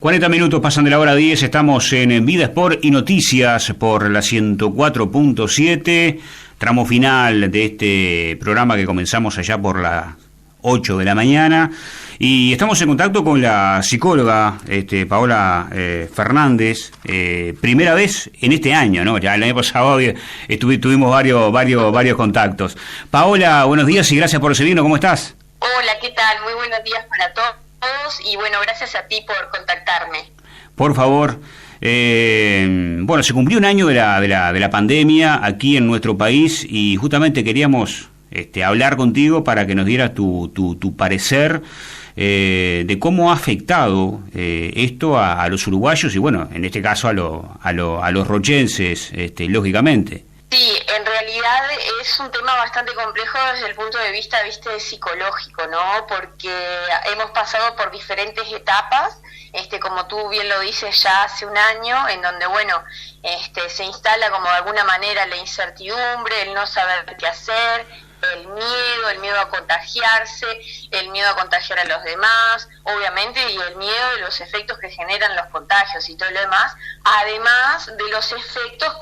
40 minutos pasan de la hora 10, estamos en Vida Sport y Noticias por la 104.7, tramo final de este programa que comenzamos allá por las 8 de la mañana, y estamos en contacto con la psicóloga Paola Fernández, primera vez en este año, ¿no? Ya el año pasado tuvimos varios contactos. Paola, buenos días y gracias por recibirnos, ¿cómo estás? Hola, ¿qué tal? Muy buenos días para todos y bueno, gracias a ti por contactarme. Por favor, bueno, se cumplió un año de la pandemia aquí en nuestro país y justamente queríamos hablar contigo para que nos dieras tu parecer de cómo ha afectado esto a los uruguayos y bueno, en este caso a los rochenses, lógicamente. Sí, en realidad es un tema bastante complejo desde el punto de vista, psicológico, ¿no? Porque hemos pasado por diferentes etapas, como tú bien lo dices, ya hace un año, en donde, bueno, se instala como de alguna manera la incertidumbre, el no saber qué hacer, el miedo a contagiarse, el miedo a contagiar a los demás, obviamente, y el miedo de los efectos que generan los contagios y todo lo demás, además de los efectos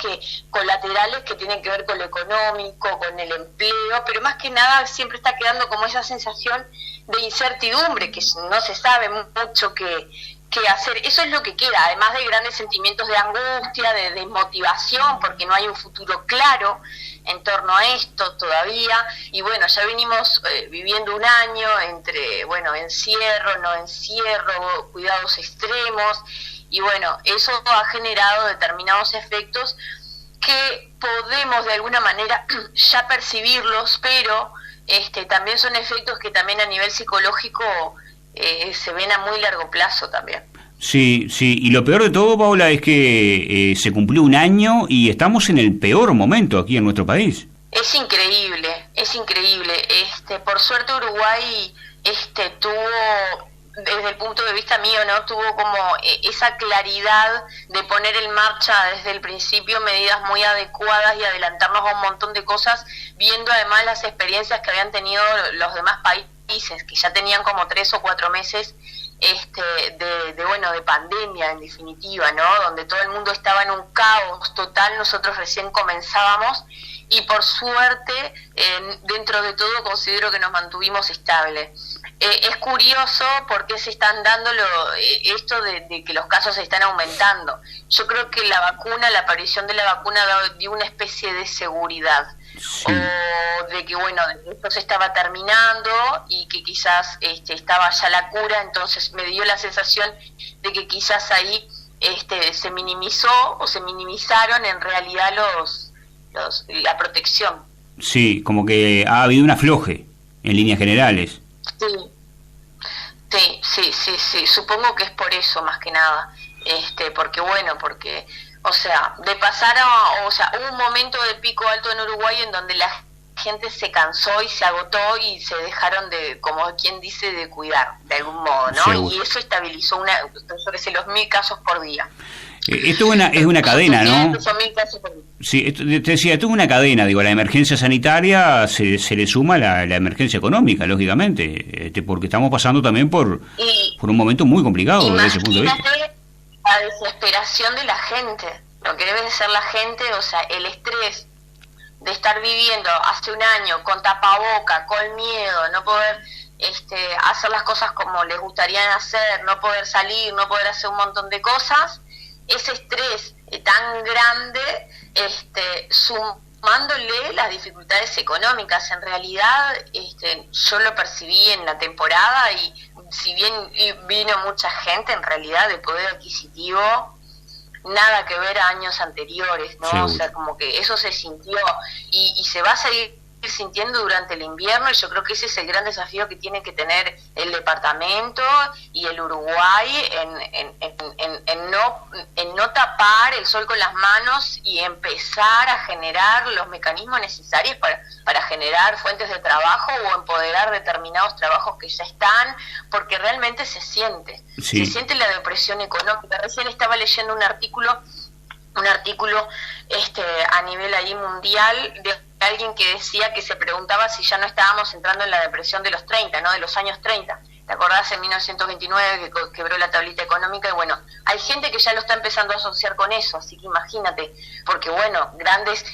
colaterales que tienen que ver con lo económico, con el empleo, pero más que nada siempre está quedando como esa sensación de incertidumbre, que no se sabe mucho qué hacer. Eso es lo que queda, además de grandes sentimientos de angustia, de desmotivación, porque no hay un futuro claro en torno a esto todavía, y bueno, ya venimos viviendo un año entre, bueno, encierro, no encierro, cuidados extremos, y bueno, eso ha generado determinados efectos que podemos de alguna manera ya percibirlos, pero también son efectos que también a nivel psicológico se ven a muy largo plazo también. Sí, y lo peor de todo, Paola, es que se cumplió un año y estamos en el peor momento aquí en nuestro país. Es increíble. Por suerte Uruguay tuvo, desde el punto de vista mío, ¿no? Tuvo como esa claridad de poner en marcha desde el principio medidas muy adecuadas y adelantarnos a un montón de cosas, viendo además las experiencias que habían tenido los demás países, que ya tenían como 3 o 4 meses de pandemia, en definitiva, ¿no? Donde todo el mundo estaba en un caos total, nosotros recién comenzábamos y por suerte, dentro de todo, considero que nos mantuvimos estables. Es curioso por qué se están dando esto de que los casos se están aumentando. Yo creo que la aparición de la vacuna dio una especie de seguridad. Sí. O de que bueno, esto se estaba terminando y que quizás estaba ya la cura, entonces me dio la sensación de que quizás ahí se minimizó o se minimizaron en realidad la protección. Sí, como que ha habido un afloje en líneas generales. Sí, supongo que es por eso más que nada, porque o sea, de pasar hubo un momento de pico alto en Uruguay en donde la gente se cansó y se agotó y se dejaron de, como quien dice, de cuidar, de algún modo, ¿no? Seguro. Y eso estabilizó los 1.000 casos por día. Esto es una cadena, ¿no? Sí, te decía, esto es una cadena, digo, la emergencia sanitaria se le suma la emergencia económica, lógicamente, porque estamos pasando también por un momento muy complicado desde ese punto de vista. La desesperación de la gente, lo que debe de ser la gente, o sea, el estrés de estar viviendo hace un año con tapaboca, con miedo, no poder hacer las cosas como les gustaría hacer, no poder salir, no poder hacer un montón de cosas, ese estrés tan grande, sumándole las dificultades económicas. En realidad, yo lo percibí en la temporada y si bien vino mucha gente, en realidad de poder adquisitivo, nada que ver a años anteriores, ¿no? Seguro. O sea, como que eso se sintió y se va a seguir sintiendo durante el invierno, y yo creo que ese es el gran desafío que tiene que tener el departamento y el Uruguay en no tapar el sol con las manos y empezar a generar los mecanismos necesarios para generar fuentes de trabajo o empoderar determinados trabajos que ya están, porque realmente se siente la depresión económica. Recién estaba leyendo un artículo a nivel ahí mundial de alguien que decía que se preguntaba si ya no estábamos entrando en la depresión de los 30, ¿no? De los años 30. ¿te acordás? En 1929 que quebró la tablita económica, y bueno, hay gente que ya lo está empezando a asociar con eso, así que imagínate, porque bueno, grandes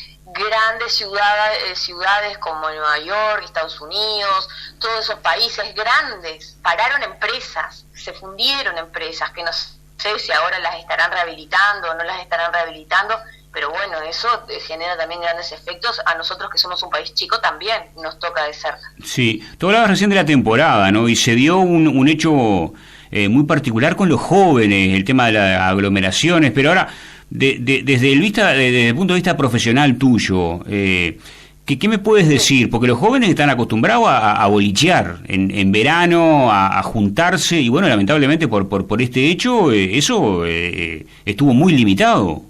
ciudades como Nueva York, Estados Unidos, todos esos países grandes, pararon empresas, se fundieron empresas, que no sé si ahora las estarán rehabilitando o no las estarán rehabilitando, pero bueno, eso genera también grandes efectos. A nosotros que somos un país chico también nos toca de cerca. Sí, tú hablabas recién de la temporada, ¿no? Y se dio un hecho muy particular con los jóvenes, el tema de las aglomeraciones, pero ahora, desde el punto de vista profesional tuyo, ¿qué me puedes decir? Porque los jóvenes están acostumbrados a bolichear en verano, a juntarse, y bueno, lamentablemente por este hecho, eso estuvo muy limitado.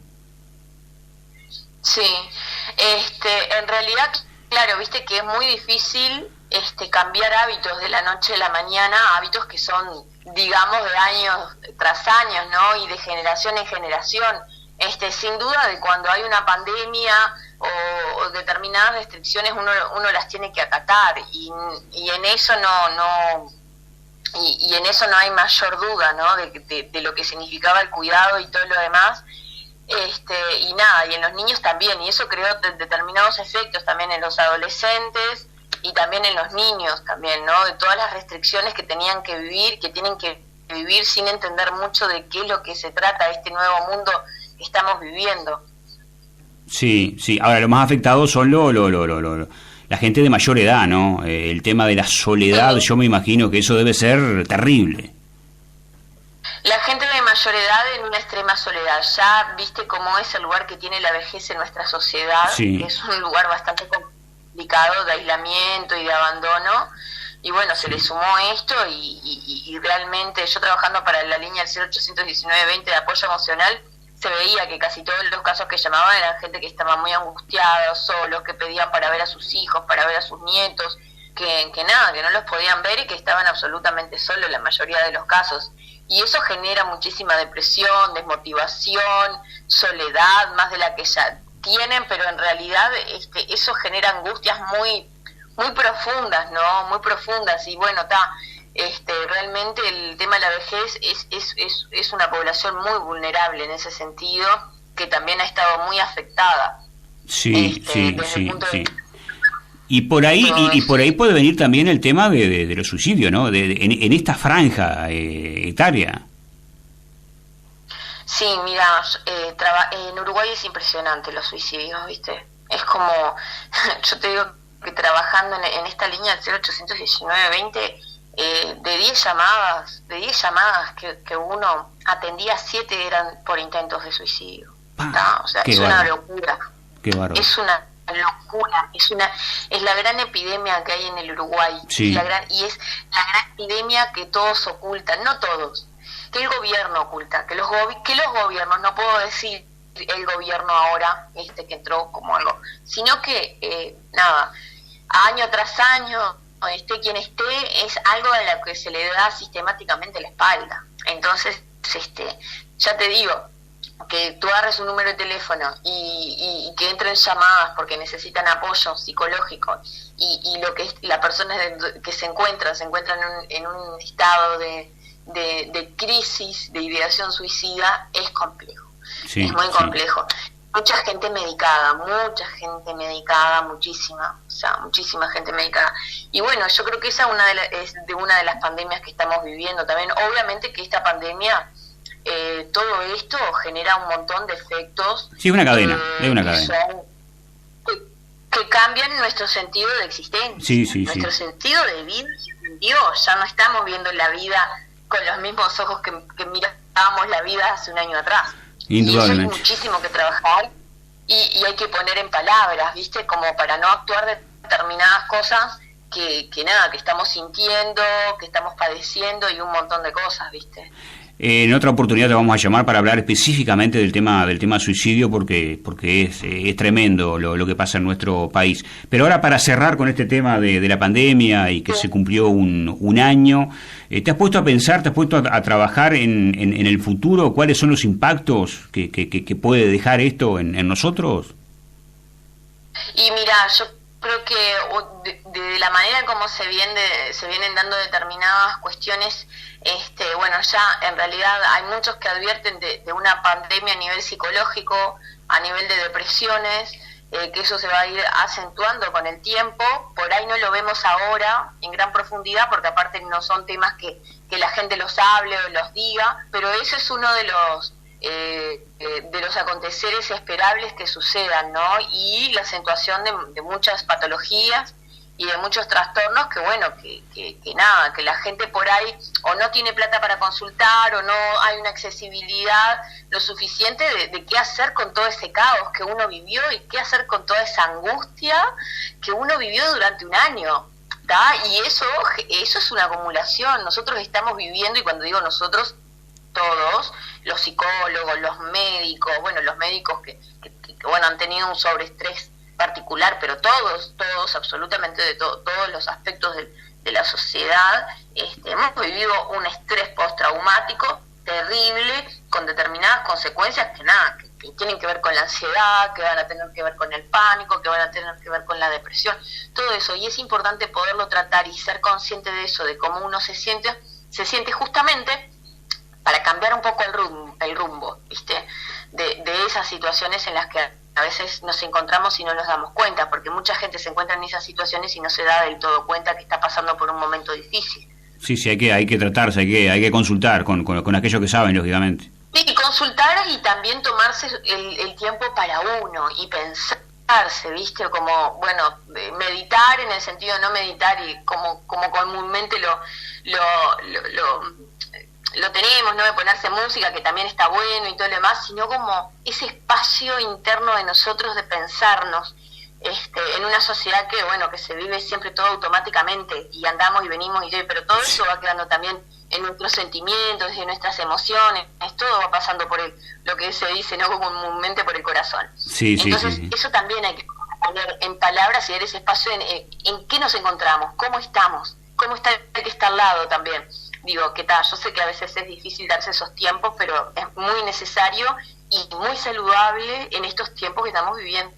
Sí, en realidad, claro, viste que es muy difícil cambiar hábitos de la noche a la mañana, hábitos que son, digamos, de años tras años, ¿no? Y de generación en generación. Sin duda, de cuando hay una pandemia o determinadas restricciones, uno las tiene que acatar, y en eso y en eso no hay mayor duda, ¿no? De lo que significaba el cuidado y todo lo demás. Y nada, y en los niños también, y eso creó determinados efectos también en los adolescentes y también en los niños también, ¿no? De todas las restricciones que tenían que vivir, que tienen que vivir sin entender mucho de qué es lo que se trata este nuevo mundo que estamos viviendo. Sí, sí. Ahora, lo más afectados son la gente de mayor edad, ¿no? El tema de la soledad, yo me imagino que eso debe ser terrible. La gente de mayor edad en una extrema soledad. Ya viste cómo es el lugar que tiene la vejez en nuestra sociedad, sí. Que es un lugar bastante complicado de aislamiento y de abandono. Y bueno, se le sumó esto y realmente yo trabajando para la línea del 0819-20 de apoyo emocional, se veía que casi todos los casos que llamaban eran gente que estaba muy angustiada, solos, que pedían para ver a sus hijos, para ver a sus nietos, que nada, que no los podían ver y que estaban absolutamente solos en la mayoría de los casos. Y eso genera muchísima depresión, desmotivación, soledad, más de la que ya tienen, pero en realidad eso genera angustias muy profundas, ¿no? Muy profundas. Y bueno, realmente el tema de la vejez es una población muy vulnerable en ese sentido, que también ha estado muy afectada. Sí, sí. Y por ahí puede venir también el tema de los suicidios, ¿no? En esta franja etaria. Sí, mira, en Uruguay es impresionante los suicidios, ¿viste? Es como, yo te digo que trabajando en esta línea del 0819-20, de 10 llamadas que uno atendía, 7 eran por intentos de suicidio. O sea, es una locura. Qué bárbaro. Es una locura, es la gran epidemia que hay en el Uruguay, sí. es la gran epidemia que todos ocultan, no todos, que el gobierno oculta, que los gobiernos, no puedo decir el gobierno ahora que entró como algo, sino que año tras año, quien esté, es algo a lo que se le da sistemáticamente la espalda. Entonces, ya te digo, que tú agarres un número de teléfono y que entren llamadas porque necesitan apoyo psicológico y lo que la persona que se encuentra en un estado de crisis, de ideación suicida, es complejo, sí, es muy complejo. Mucha gente medicada, muchísima gente medicada. Y bueno, yo creo que esa es una de las pandemias que estamos viviendo también. Obviamente que esta pandemia, todo esto genera un montón de efectos. Sí, una cadena, que cambian nuestro sentido de existencia, nuestro sentido de vida. Dios, ya no estamos viendo la vida con los mismos ojos que mirábamos la vida hace un año atrás. Indudablemente. Y eso hay muchísimo que trabajar y hay que poner en palabras, ¿viste? Como para no actuar de determinadas cosas que estamos sintiendo, que estamos padeciendo y un montón de cosas, ¿viste? En otra oportunidad te vamos a llamar para hablar específicamente del tema suicidio porque es tremendo lo que pasa en nuestro país. Pero ahora, para cerrar con este tema de la pandemia y que se cumplió un año, ¿te has puesto a pensar, te has puesto a trabajar en el futuro? ¿Cuáles son los impactos que puede dejar esto en nosotros? Y mira, yo Creo que de la manera en cómo se vienen dando determinadas cuestiones, bueno, ya en realidad hay muchos que advierten de una pandemia a nivel psicológico, a nivel de depresiones, que eso se va a ir acentuando con el tiempo. Por ahí no lo vemos ahora en gran profundidad, porque aparte no son temas que la gente los hable o los diga, pero eso es uno de los aconteceres esperables que sucedan, ¿no? Y la acentuación de muchas patologías y de muchos trastornos que la gente por ahí o no tiene plata para consultar o no hay una accesibilidad lo suficiente de qué hacer con todo ese caos que uno vivió y qué hacer con toda esa angustia que uno vivió durante un año, ¿tá? Y eso es una acumulación. Nosotros estamos viviendo, y cuando digo nosotros, todos, los psicólogos, los médicos que han tenido un sobreestrés particular, pero todos, absolutamente de todos los aspectos de la sociedad, hemos vivido un estrés postraumático terrible, con determinadas consecuencias que tienen que ver con la ansiedad, que van a tener que ver con el pánico, que van a tener que ver con la depresión, todo eso. Y es importante poderlo tratar y ser consciente de eso, de cómo uno se siente justamente para cambiar un poco el rumbo, ¿viste? De esas situaciones en las que a veces nos encontramos y no nos damos cuenta, porque mucha gente se encuentra en esas situaciones y no se da del todo cuenta que está pasando por un momento difícil. Sí, hay que tratarse, hay que consultar con aquellos que saben, lógicamente. Sí, consultar y también tomarse el tiempo para uno y pensarse, ¿viste? Como, bueno, meditar en el sentido de no meditar y como comúnmente lo tenemos, ¿no? De ponerse música, que también está bueno y todo lo demás, sino como ese espacio interno de nosotros de pensarnos, en una sociedad que se vive siempre todo automáticamente y andamos y venimos pero todo eso va quedando también en nuestros sentimientos, en nuestras emociones, todo va pasando por lo que se dice, ¿no? Comúnmente por el corazón. Entonces, eso también hay que poner en palabras y dar ese espacio en qué nos encontramos, cómo estamos, cómo está el que está al lado también. Digo, ¿qué tal? Yo sé que a veces es difícil darse esos tiempos, pero es muy necesario y muy saludable en estos tiempos que estamos viviendo.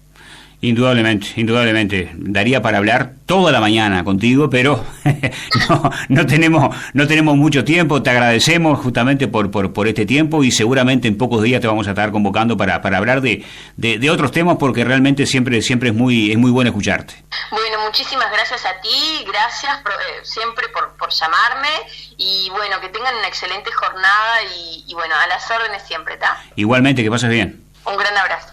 Indudablemente. Daría para hablar toda la mañana contigo, pero no tenemos mucho tiempo. Te agradecemos justamente por este tiempo y seguramente en pocos días te vamos a estar convocando para hablar de otros temas, porque realmente siempre es muy bueno escucharte. Bueno, muchísimas gracias a ti, gracias siempre por llamarme y bueno, que tengan una excelente jornada y bueno, a las órdenes siempre, ¿tá? Igualmente, que pases bien. Un gran abrazo.